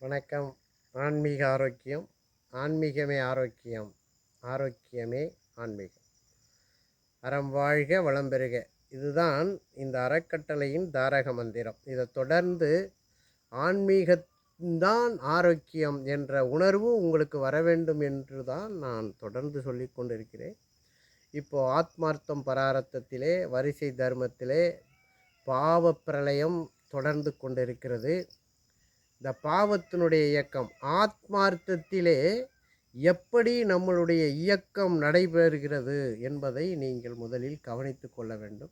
வணக்கம். ஆன்மீக ஆரோக்கியம். ஆன்மீகமே ஆரோக்கியம். ஆரோக்கியமே ஆன்மீகம். அறம் வாழ்க வளம் பெறுக. இதுதான் இந்த அறக்கட்டளையின் தாரக மந்திரம். இதை தொடர்ந்து ஆன்மீகம்தான் ஆரோக்கியம் என்ற உணர்வு உங்களுக்கு வர வேண்டும் என்று தான் நான் தொடர்ந்து சொல்லி கொண்டிருக்கிறேன். இப்போது ஆத்மார்த்தம் பராரத்தத்திலே வரிசை தர்மத்திலே பாவ பிரளயம் தொடர்ந்து கொண்டிருக்கிறது. இந்த பாவத்தினுடைய இயக்கம் ஆத்மார்த்தத்திலே எப்படி நம்மளுடைய இயக்கம் நடைபெறுகிறது என்பதை நீங்கள் முதலில் கவனித்து கொள்ள வேண்டும்.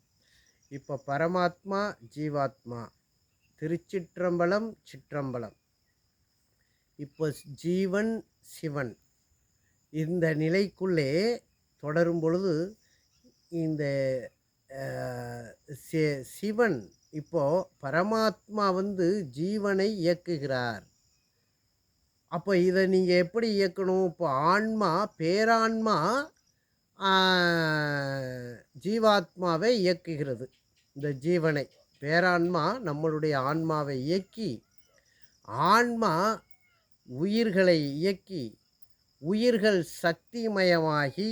இப்போ பரமாத்மா, ஜீவாத்மா, திருச்சிற்றம்பலம், சிற்றம்பலம், இப்போ ஜீவன், சிவன், இந்த நிலைக்குள்ளே தொடரும் பொழுது இந்த சிவன் இப்போ பரமாத்மா ஜீவனை இயக்குகிறார். அப்போ இதை நீங்கள் எப்படி இயக்கணும்? இப்போ ஆன்மா, பேரான்மா ஜீவாத்மாவை இயக்குகிறது. இந்த ஜீவனை பேரான்மா நம்மளுடைய ஆன்மாவை இயக்கி, ஆன்மா உயிர்களை இயக்கி, உயிர்கள் சக்திமயமாகி,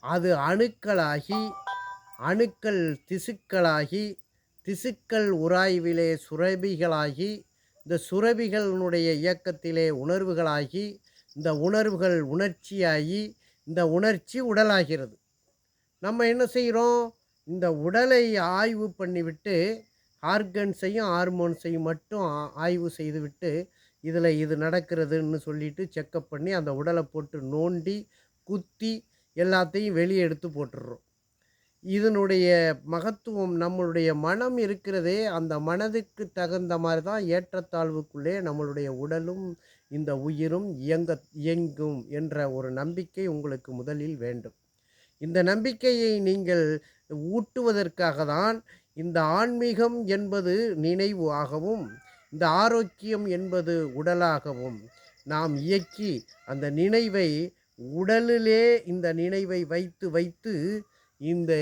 அது அணுக்களாகி, அணுக்கள் திசுக்களாகி, திசுக்கள் உராய்விலே சுரபிகளாகி, இந்த சுரபிகளினுடைய இயக்கத்திலே உணர்வுகளாகி, இந்த உணர்வுகள் உணர்ச்சியாகி, இந்த உணர்ச்சி உடலாகிறது. நம்ம என்ன செய்கிறோம்? இந்த உடலை ஆய்வு பண்ணிவிட்டு ஆர்கன்ஸையும் ஹார்மோன்ஸையும் மட்டும் ஆய்வு செய்துவிட்டு இதில் இது நடக்கிறதுன்னு சொல்லிட்டு செக்கப் பண்ணி அந்த உடலை போட்டு நோண்டி குத்தி எல்லாத்தையும் வெளியே எடுத்து போட்டுடுறோம். இதனுடைய மகத்துவம் நம்மளுடைய மனம் இருக்கிறதே, அந்த மனதுக்கு தகுந்த மாதிரி தான் ஏற்றத்தாழ்வுக்குள்ளே நம்மளுடைய உடலும் இந்த உயிரும் இயங்கும் என்ற ஒரு நம்பிக்கை உங்களுக்கு முதலில் வேண்டும். இந்த நம்பிக்கையை நீங்கள் ஊட்டுவதற்காக தான் இந்த ஆன்மீகம் என்பது நினைவு ஆகவும், இந்த ஆரோக்கியம் என்பது உடலாகவும் நாம் இயக்கி அந்த நினைவை உடலிலே இந்த நினைவை வைத்து வைத்து இந்த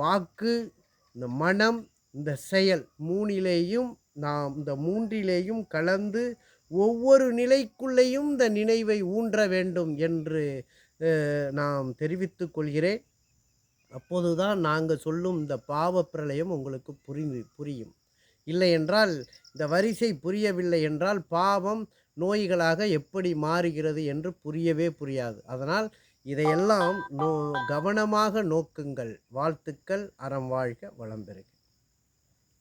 வாக்கு, இந்த மனம், இந்த செயல் இந்த மூன்றிலேயும் கலந்து ஒவ்வொரு நிலைக்குள்ளேயும் இந்த நினைவை ஊன்ற வேண்டும் என்று நாம் தெரிவித்துக் கொள்கிறேன். அப்போதுதான் நாங்கள் சொல்லும் இந்த பாவ பிரளயம் உங்களுக்கு புரியும். இல்லை என்றால், இந்த வரிசை புரியவில்லை என்றால் பாவம் நோய்களாக எப்படி மாறுகிறது என்று புரியாது. அதனால் இதையெல்லாம் கவனமாக நோக்குங்கள். வாழ்த்துக்கள். அறம் வாழ்க வளம் பெறுக.